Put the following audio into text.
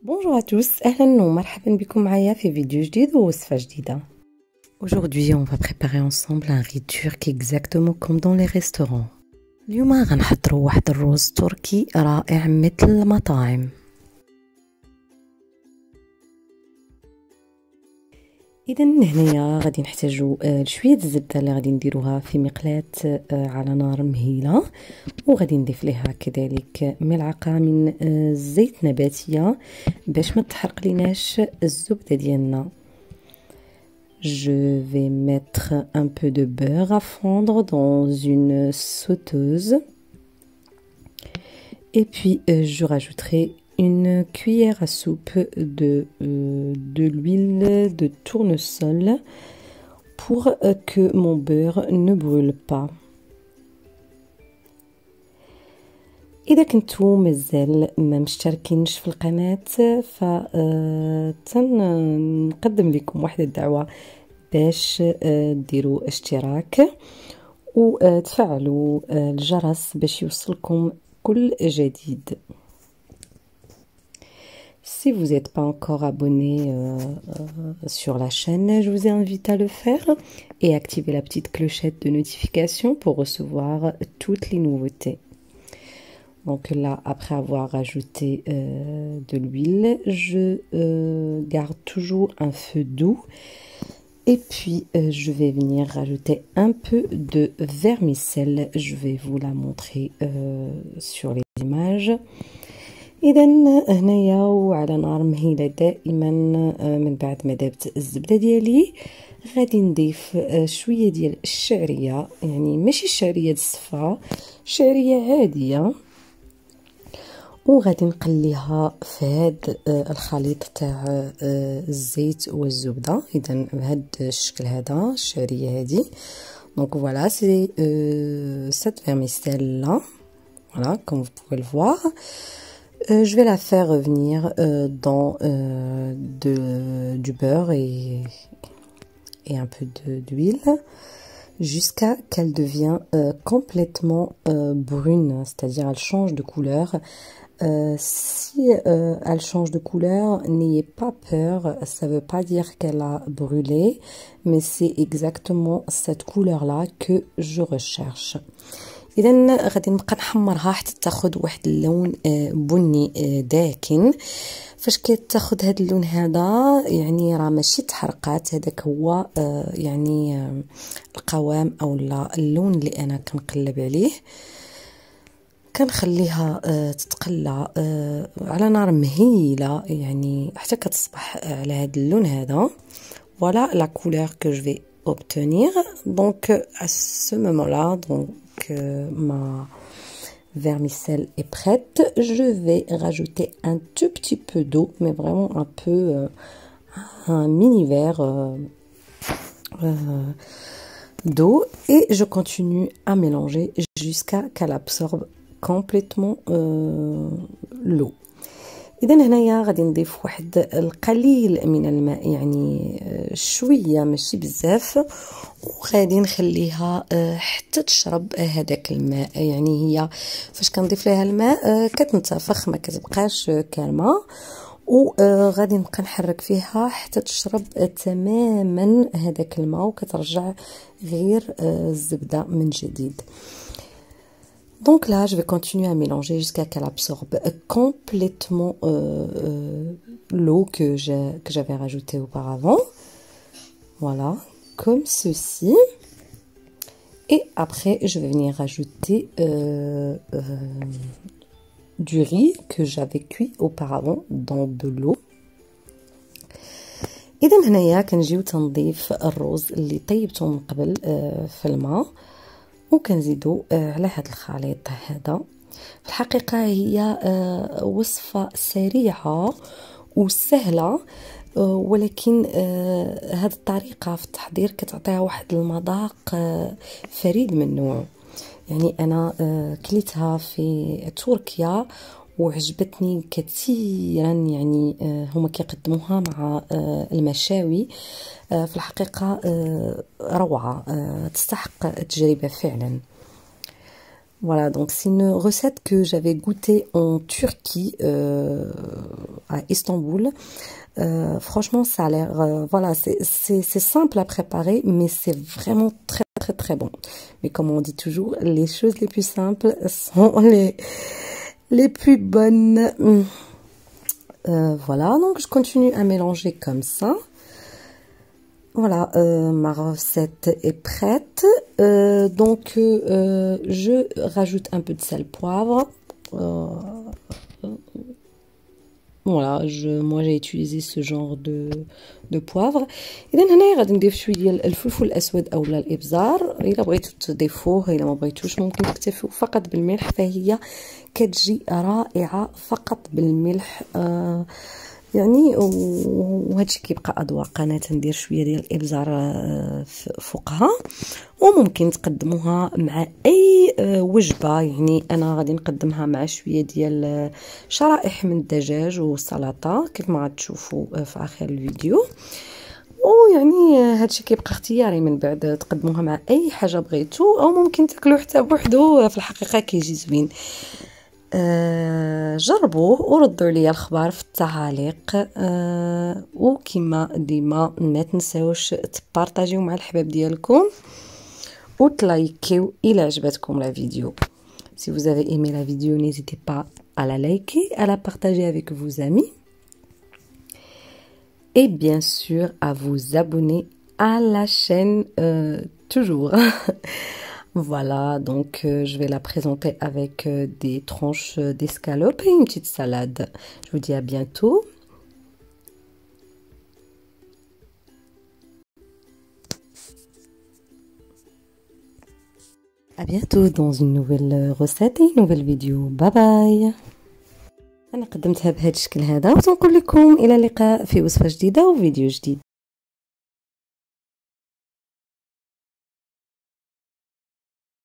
Bonjour à tous, أهلا ومرحبا بكم معايا في فيديو جديد ووصفة جديدة. Aujourd'hui, on va préparer ensemble un riz turc exactement comme dans les restaurants. اليوم غنحضروا واحد الرز تركي رائع مثل المطاعم. اذا هنايا غادي نحتاجوا شويه الزبده اللي غادي نديروها في مقلاة على نار مهيله، وغادي نضيف لها كذلك ملعقه من الزيت نباتيه باش ما تحرق ليناش الزبده ديالنا. Je vais mettre un peu de beurre à fondre dans une sauteuse et puis je rajouterai une cuillère à soupe de l'huile de tournesol pour que mon beurre ne brûle pas. إذا كنتو مازال ما مشتركينش في القناة نقدم لكم واحد الدعوة باش ديروا اشتراك وتفعلوا الجرس باش يوصلكم كل جديد. Si vous n'êtes pas encore abonné sur la chaîne, je vous invite à le faire et activer la petite clochette de notification pour recevoir toutes les nouveautés. Donc là, après avoir rajouté de l'huile, je garde toujours un feu doux. Et puis, je vais venir rajouter un peu de vermicelle. Je vais vous la montrer sur les images. إذا هنايا وعلى نار مهيلة دائما من بعد ما دابت الزبدة ديالي غادي نضيف شوية ديال الشعرية، يعني ماشي الشعرية الصفراء، شعرية عادية، وغادي نقليها في هاد الخليط تاع الزيت والزبدة. إذا بهذا الشكل هذا الشعرية هذه. دونك فوالا سي cette vermicelle là، voilà comme vous pouvez le voir. Je vais la faire revenir dans du beurre et un peu d'huile jusqu'à qu'elle devient complètement brune, c'est-à-dire elle change de couleur. Si elle change de couleur, n'ayez pas peur, ça ne veut pas dire qu'elle a brûlé, mais c'est exactement cette couleur-là que je recherche. إذا غادي نبقى نحمرها حتى تاخذ واحد اللون بني داكن. فاش كتاخذ هذا اللون هذا يعني راه ماشي تحرقات، هذاك هو يعني القوام او اللون اللي انا كنقلب عليه. كنخليها تتقلى على نار مهيله يعني حتى كتصبح على هذا اللون هذا. voilà la couleur que je vais obtenir. Donc à ce moment-là, donc ma vermicelle est prête. Je vais rajouter un tout petit peu d'eau, mais vraiment un peu, un mini verre d'eau, et je continue à mélanger jusqu'à qu'elle absorbe complètement l'eau. إذا هنايا غادي نضيف واحد القليل من الماء، يعني شويه ماشي بزاف، وغادي نخليها حتى تشرب هذاك الماء. يعني هي فاش كنضيف لها الماء كتنتفخ، ما كتبقاش كالماء، وغادي نبقى نحرك فيها حتى تشرب تماما هذاك الماء وكترجع غير الزبده من جديد. Donc là, je vais continuer à mélanger jusqu'à qu'elle absorbe complètement l'eau que j'avais rajoutée auparavant. Voilà, comme ceci. Et après, je vais venir rajouter du riz que j'avais cuit auparavant dans de l'eau. إذا هنايا كنجيو تنضيف الرز اللي طيبته من قبل في الماء، وكنزيدو على هذا الخليط هذا. في الحقيقة هي وصفة سريعة وسهلة، ولكن هذه الطريقة في التحضير كتعطيها واحد المذاق فريد من نوعه. يعني أنا كليتها في تركيا وعجبتني كثيرا. يعني هما كيقدموها مع المشاوي، في الحقيقة روعة، تستحق التجربة فعلا. Voilà, donc c'est une recette que j'avais goûtée en Turquie, à Istanbul. Franchement, ça a l'air, voilà, c'est simple à préparer, mais c'est vraiment très bon. Mais comme on dit toujours, les choses les plus simples sont les plus bonnes. Voilà, donc je continue à mélanger comme ça. Voilà, ma recette est prête. Donc, je rajoute un peu de sel, poivre. Voilà, moi j'ai utilisé ce genre de poivre. اذا هنا غادي نضيف شويه الفلفل الاسود اولا الابزار. الا بغيتو تضيفوه، الا ما بغيتوش ممكن تكتفوا فقط بالملح، فهي كتجي رائعه فقط بالملح. يعني وهادشي كيبقى اذواق. انا تندير شويه ديال الابزار فوقها، وممكن تقدموها مع اي وجبه. يعني انا غادي نقدمها مع شويه ديال شرائح من الدجاج والسلطه كيف ما غتشوفوا في اخر الفيديو. ويعني هادشي كيبقى اختياري، من بعد تقدموها مع اي حاجه بغيتو، او ممكن تاكلوه حتى بوحدو، في الحقيقه كيجي زوين. جربوه وردوا لي الخبر في التعاليق. وكما ديما ما تنساوش تبارطاجيو مع الحباب ديالكم وتلايكيو الى عجبتكم لا فيديو. Si vous avez aimé la vidéo, n'hésitez pas à la liker, à la partager avec vos amis et bien sûr à vous abonner à la chaîne toujours. Voilà, donc je vais la présenter avec des tranches d'escalope et une petite salade. Je vous dis à bientôt. À bientôt dans une nouvelle recette et une nouvelle vidéo. Bye bye. أنا قدمتها بهذا الشكل هذا، وتنقول لكم إلى اللقاء في وصفة جديدة وفيديو جديد.